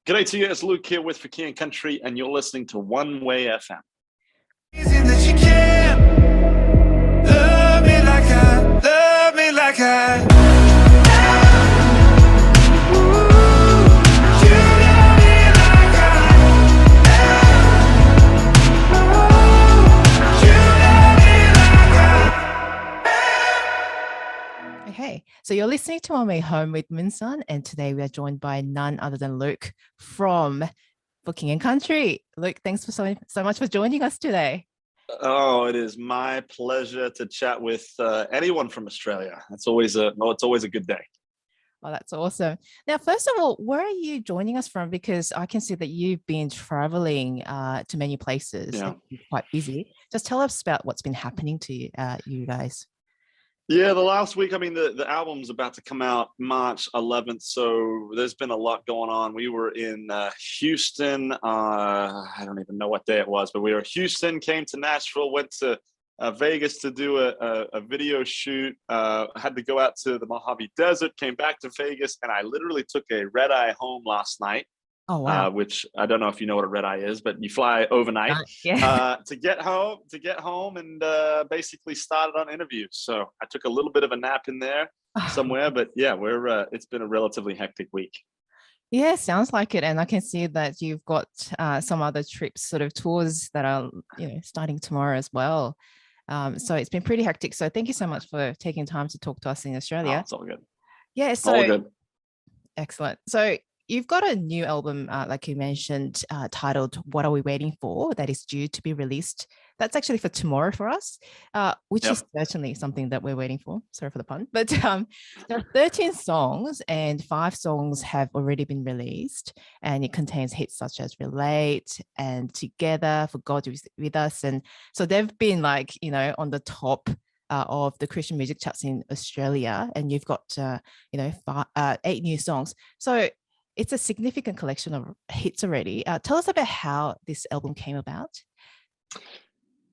G'day to you, it's Luke here with For King and Country, and you're listening to One Way FM. That you can love me like I. Okay, so you're listening to On Way Home with Moonsun, and today we are joined by none other than Luke from For King and Country. Luke, thanks for so much for joining us today. Oh, it is my pleasure to chat with anyone from Australia. It's always a good day. Oh, that's awesome. Now, first of all, where are you joining us from? Because I can see that you've been traveling to many places. Yeah. And you're quite busy. Just tell us about what's been happening to you guys. Yeah, the last week, the album's about to come out March 11th, so there's been a lot going on. We were in Houston. I don't even know what day it was, but we were in Houston, came to Nashville, went to Vegas to do a video shoot, had to go out to the Mojave Desert, came back to Vegas, and I literally took a red eye home last night. Oh, wow. Which I don't know if you know what a red eye is, but you fly overnight to get home and basically started on interviews. So I took a little bit of a nap in there somewhere, but yeah, it's been a relatively hectic week. Yeah, sounds like it. And I can see that you've got some other trips, sort of tours that are, starting tomorrow as well. So it's been pretty hectic. So thank you so much for taking time to talk to us in Australia. Oh, it's all good. Yeah, so all good. Excellent. So you've got a new album, like you mentioned, titled What Are We Waiting For? That is due to be released. That's actually for tomorrow for us, which is certainly something that we're waiting for. Sorry for the pun. But there are 13 songs and 5 songs have already been released. And it contains hits such as Relate and Together, For God Is With Us. And so they've been on the top of the Christian music charts in Australia. And you've got, 8 new songs. So it's a significant collection of hits already. Tell us about how this album came about.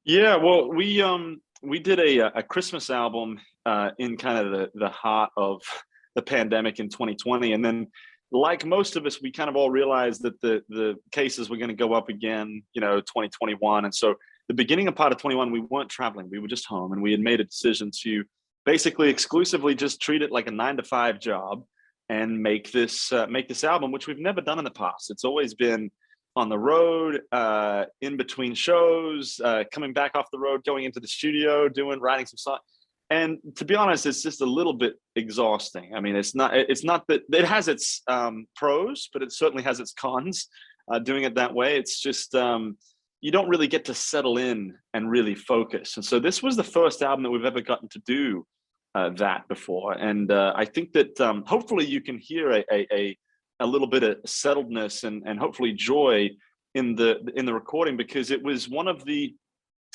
Yeah, well, we did a Christmas album in kind of the heart of the pandemic in 2020, and then, like most of us, we kind of all realized that the cases were going to go up again, 2021, and so the beginning of part of 21, we weren't traveling, we were just home, and we had made a decision to basically exclusively just treat it like a 9-to-5 job and make this album, which we've never done in the past. It's always been on the road, in between shows, coming back off the road, going into the studio, writing some songs. And to be honest, it's just a little bit exhausting. I mean, it's not that it has its pros, but it certainly has its cons. Doing it that way, it's just you don't really get to settle in and really focus. And so this was the first album that we've ever gotten to do that before, and I think that hopefully you can hear a little bit of settledness and hopefully joy in the recording, because it was one of the,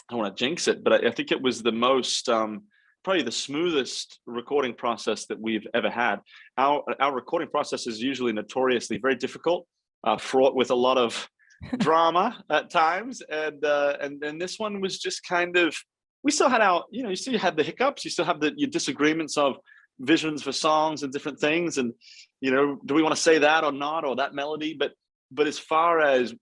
I don't want to jinx it, but I think it was the most probably the smoothest recording process that we've ever had. Our recording process is usually notoriously very difficult, fraught with a lot of drama at times, and this one was just kind of, we still had you still had the hiccups, you still have your disagreements of visions for songs and different things, and do we want to say that or not, or that melody, but as far as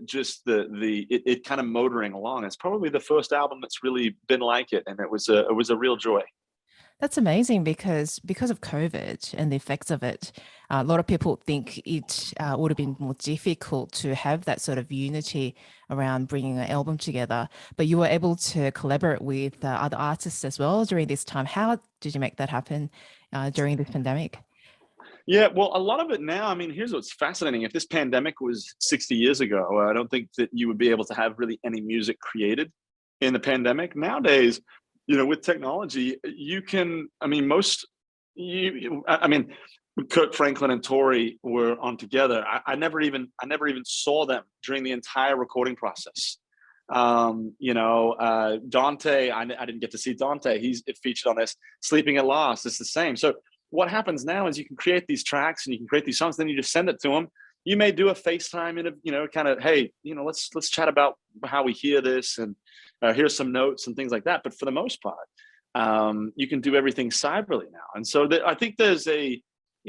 just it kind of motoring along, it's probably the first album that's really been like it, and it was a real joy. That's amazing, because of COVID and the effects of it, a lot of people think it would have been more difficult to have that sort of unity around bringing an album together. But you were able to collaborate with other artists as well during this time. How did you make that happen during this pandemic? Yeah, well, a lot of it now, I mean, here's what's fascinating. If this pandemic was 60 years ago, I don't think that you would be able to have really any music created in the pandemic. Nowadays, with technology, you can, Kirk Franklin and Tori were on together. I never even saw them during the entire recording process. Dante, I didn't get to see Dante. He's featured on this. Sleeping at Last, it's the same. So what happens now is you can create these tracks and you can create these songs, then you just send it to them. You may do a FaceTime and kind of, hey, let's chat about how we hear this, and here's some notes and things like that. But for the most part, you can do everything cyberly now. And so I think there's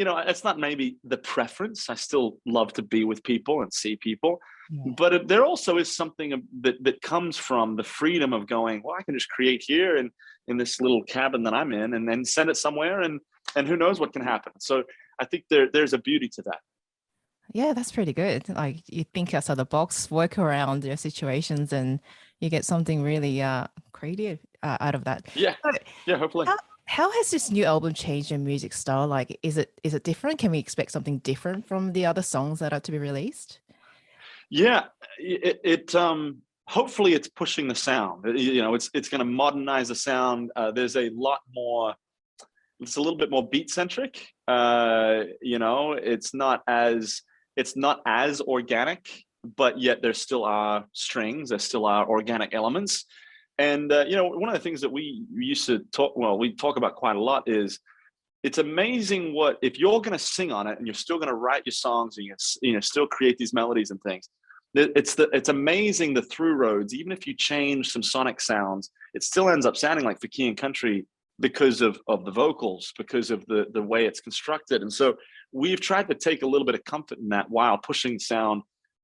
it's not maybe the preference. I still love to be with people and see people, Yeah. but there also is something that comes from the freedom of going, well, I can just create here and in this little cabin that I'm in, and then send it somewhere, and who knows what can happen. So I think there's a beauty to that. Yeah, that's pretty good. Like you think outside the box, work around your situations, and you get something really creative out of that. Yeah, So yeah, hopefully. how has this new album changed your music style? Like, is it different? Can we expect something different from the other songs that are to be released? Yeah, hopefully it's pushing the sound. It's going to modernize the sound. There's a lot more. It's a little bit more beat centric. It's not as organic, but yet there still are strings. There still are organic elements. And one of the things that we talk about quite a lot is it's amazing what if you're going to sing on it and you're still going to write your songs and still create these melodies and things. It's amazing the through roads. Even if you change some sonic sounds, it still ends up sounding like Fakian country because of the vocals, because of the way it's constructed. And so we've tried to take a little bit of comfort in that while pushing sound,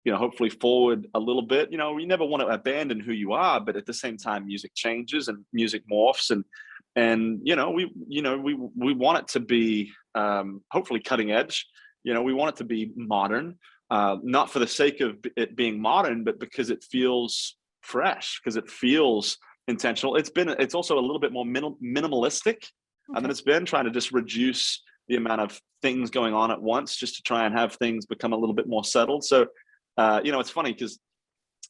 hopefully forward a little bit. You never want to abandon who you are, but at the same time, music changes and music morphs, and we want it to be hopefully cutting edge. We want it to be modern, not for the sake of it being modern, but because it feels fresh, because it feels intentional. It's also a little bit more minimalistic than it's been, trying to just reduce the amount of things going on at once, just to try and have things become a little bit more settled. So it's funny because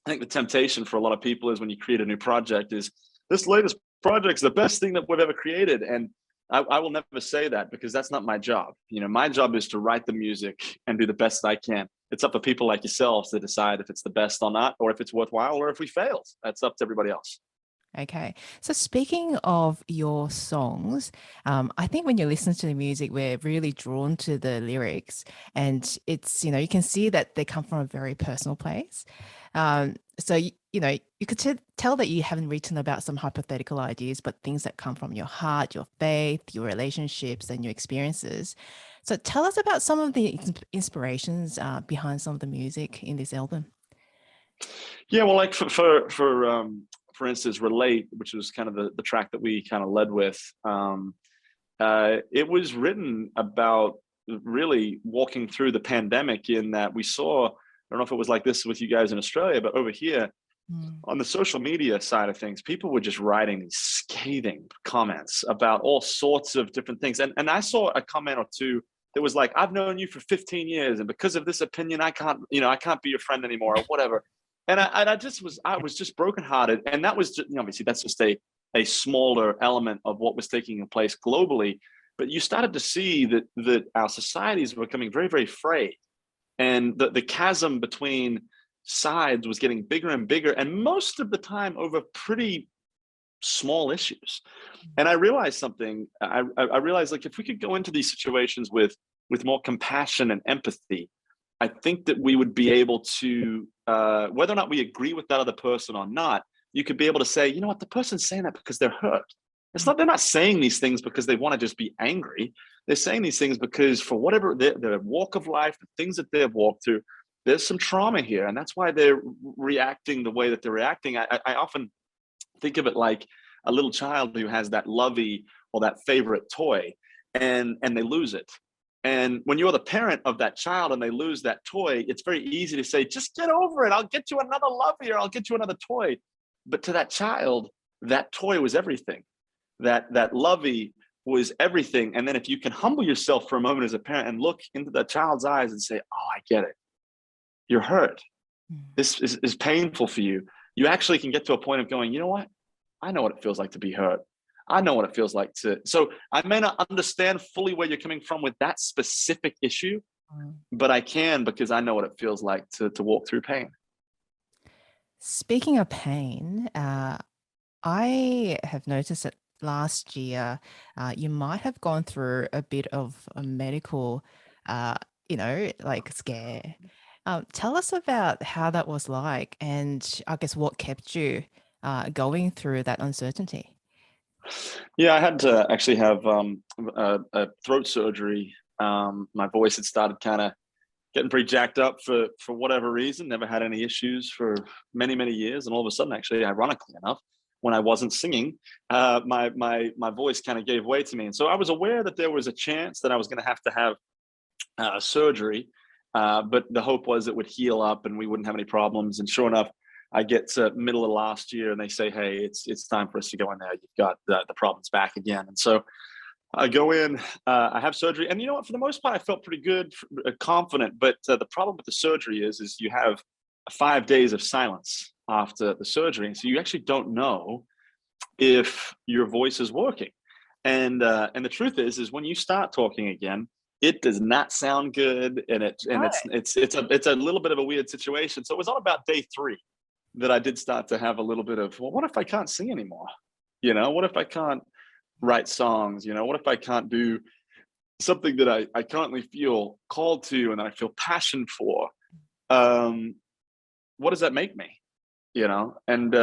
I think the temptation for a lot of people is when you create a new project is this latest project's the best thing that we've ever created. And I will never say that, because that's not my job. My job is to write the music and do the best I can. It's up to people like yourselves to decide if it's the best or not, or if it's worthwhile, or if we failed. That's up to everybody else. Okay. So speaking of your songs, I think when you listen to the music, we're really drawn to the lyrics, and you can see that they come from a very personal place. So, you could tell that you haven't written about some hypothetical ideas, but things that come from your heart, your faith, your relationships, and your experiences. So tell us about some of the inspirations behind some of the music in this album. Yeah, well, like for instance, "Relate," which was kind of the track that we kind of led with. It was written about really walking through the pandemic, in that we saw. I don't know if it was like this with you guys in Australia, but over here Mm. on the social media side of things, people were just writing these scathing comments about all sorts of different things. And I saw a comment or two that was like, "I've known you for 15 years, and because of this opinion, I can't be your friend anymore," or whatever. And I was just brokenhearted. And that was just, obviously that's just a smaller element of what was taking place globally. But you started to see that our societies were becoming very, very frayed, and the chasm between sides was getting bigger and bigger, and most of the time over pretty small issues. And I realized something. I realized, like, if we could go into these situations with more compassion and empathy, I think that we would be able to, whether or not we agree with that other person or not, you could be able to say, you know what, the person's saying that because they're hurt. They're not saying these things because they want to just be angry. They're saying these things because, for whatever their walk of life, the things that they've walked through, there's some trauma here, and that's why they're reacting the way that they're reacting. I often think of it like a little child who has that lovey or that favorite toy, and they lose it. And when you're the parent of that child and they lose that toy, it's very easy to say, "Just get over it. I'll get you another lovey, or I'll get you another toy." But to that child, that toy was everything. That lovey was everything. And then if you can humble yourself for a moment as a parent and look into that child's eyes and say, "Oh, I get it. You're hurt. Mm. This is painful for you." You actually can get to a point of going, "You know what? I know what it feels like to be hurt. I know what it feels like to." So I may not understand fully where you're coming from with that specific issue, Mm. but I can, because I know what it feels like to walk through pain. Speaking of pain, I have noticed that last year, you might have gone through a bit of a medical, like scare. Tell us about how that was like, and I guess what kept you going through that uncertainty. Yeah, I had to actually have a throat surgery My voice had started kind of getting pretty jacked up for whatever reason. Never had any issues for many years, and all of a sudden, actually, ironically enough, when I wasn't singing, my voice kind of gave way to me, and so I was aware that there was a chance that I was going to have surgery, but the hope was it would heal up and we wouldn't have any problems. And sure enough, I get to middle of last year, and they say, "Hey, it's time for us to go in there. You've got the problems back again." And so I go in, I have surgery, and you know what? For the most part, I felt pretty good, confident. But the problem with the surgery is you have 5 days of silence after the surgery, and so you actually don't know if your voice is working. And the truth is when you start talking again, it does not sound good, and it's a little bit of a weird situation. So it was on about day 3 that I did start to have a little bit of, well, what if I can't sing anymore? What if I can't write songs? What if I can't do something that I currently feel called to and that I feel passion for? What does that make me? And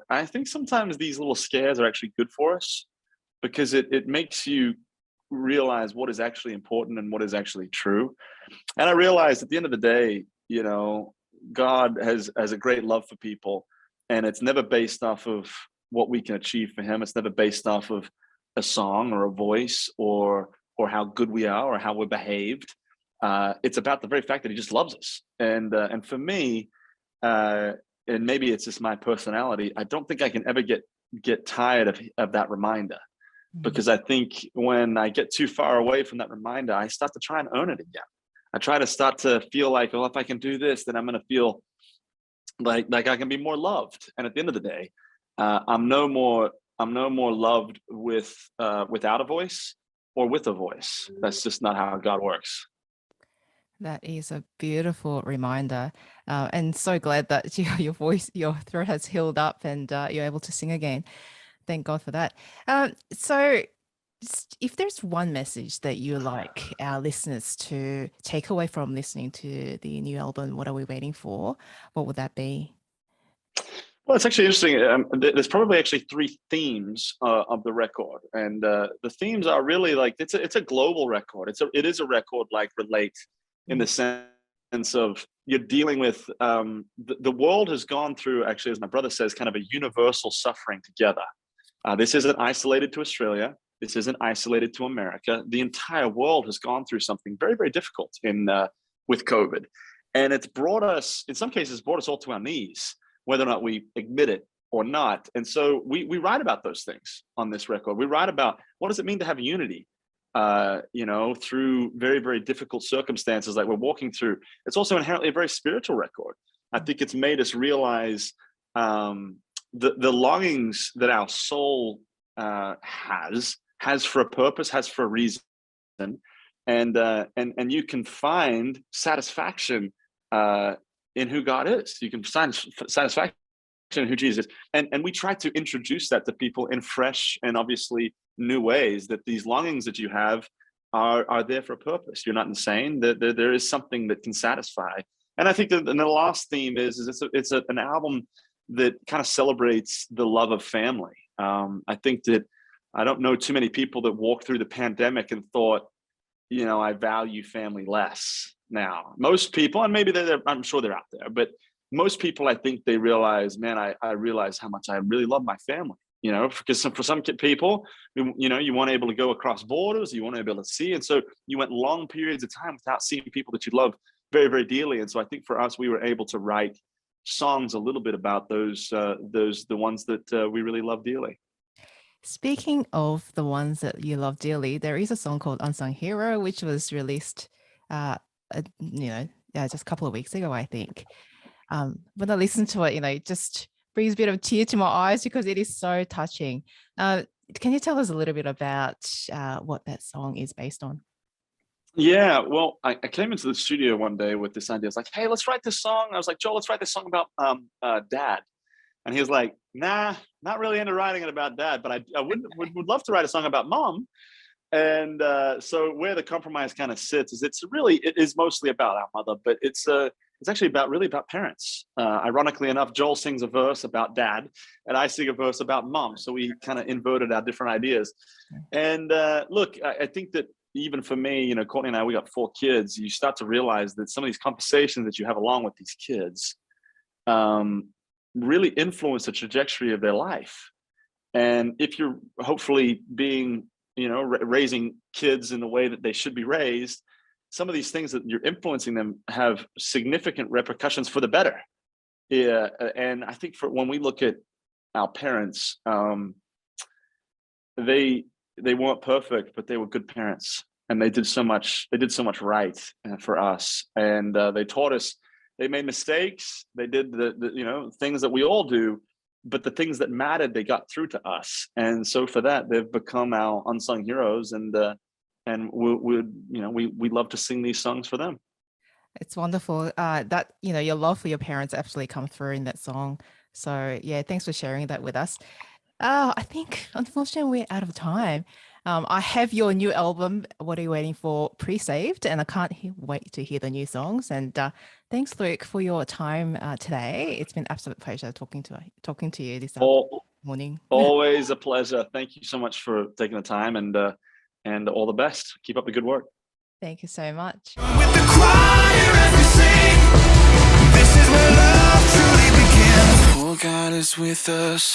I think sometimes these little scares are actually good for us, because it makes you realize what is actually important and what is actually true. And I realized at the end of the day, God has a great love for people, and it's never based off of what we can achieve for him. It's never based off of a song or a voice or how good we are or how we're behaved. It's about the very fact that he just loves us. And for me, and maybe it's just my personality, I don't think I can ever get tired of that reminder, because I think when I get too far away from that reminder, I start to try and earn it again. I try to start to feel like, well, if I can do this, then I'm going to feel like I can be more loved. And at the end of the day, I'm no more loved without a voice or with a voice. That's just not how God works. That is a beautiful reminder, and so glad that your throat has healed up, and you're able to sing again. Thank God for that. So if there's one message that you like our listeners to take away from listening to the new album, What Are We Waiting For? What would that be? Well, it's actually interesting. There's probably actually 3 themes of the record, and the themes are really like it's a global record. It is a record like Relate, in the sense of you're dealing with the world has gone through, actually, as my brother says, kind of a universal suffering together. This isn't isolated to Australia. This isn't isolated to America. The entire world has gone through something very, very difficult with COVID. And it's brought us, in some cases, all to our knees, whether or not we admit it or not. And so we write about those things on this record. We write about what does it mean to have unity, through very, very difficult circumstances like we're walking through. It's also inherently a very spiritual record. I think it's made us realize the longings that our soul has for a purpose, has for a reason, and you can find satisfaction in who God is. You can find satisfaction in who Jesus is, and we try to introduce that to people in fresh and obviously new ways. That these longings that you have are there for a purpose. You're not insane. There is something that can satisfy. And I think that the last theme is it's an album that kind of celebrates the love of family. I think that I don't know too many people that walked through the pandemic and thought, I value family less now. Most people, and maybe I'm sure they're out there, but most people, I think they realize, man, I realize how much I really love my family. Because for some people, you weren't able to go across borders, you weren't able to see, and so you went long periods of time without seeing people that you love very, very dearly. And so I think for us, we were able to write songs a little bit about the ones that we really love dearly. Speaking of the ones that you love dearly, there is a song called Unsung Hero, which was released, just a couple of weeks ago, I think. When I listen to it, it just brings a bit of a tear to my eyes because it is so touching. Can you tell us a little bit about what that song is based on? Yeah, well, I came into the studio one day with this idea. I was like, hey, let's write this song. I was like, Joel, let's write this song about dad. And he was like, nah, not really into writing it about dad, but I would love to write a song about mom. And so where the compromise kind of sits is it is mostly about our mother, but it's actually really about parents. Ironically enough, Joel sings a verse about dad and I sing a verse about mom. So we kind of inverted our different ideas. And look, I think that even for me, Courtney and I, we got 4 kids. You start to realize that some of these conversations that you have along with these kids really influence the trajectory of their life. And if you're hopefully being, raising kids in the way that they should be raised, some of these things that you're influencing them have significant repercussions for the better. Yeah, and I think when we look at our parents, they weren't perfect, but they were good parents, and they did so much. They did so much right for us, and they taught us. They made mistakes. They did the things that we all do, but the things that mattered, they got through to us. And so for that, they've become our unsung heroes, and we love to sing these songs for them. It's wonderful that your love for your parents actually come through in that song. So yeah, thanks for sharing that with us. I think unfortunately we're out of time. I have your new album, What Are You Waiting For, pre-saved, and I can't wait to hear the new songs. And thanks, Luke, for your time today. It's been an absolute pleasure talking to you this morning. Always a pleasure. Thank you so much for taking the time, and all the best. Keep up the good work. Thank you so much. With the choir as we sing, this is where love truly begins. Oh, God is with us.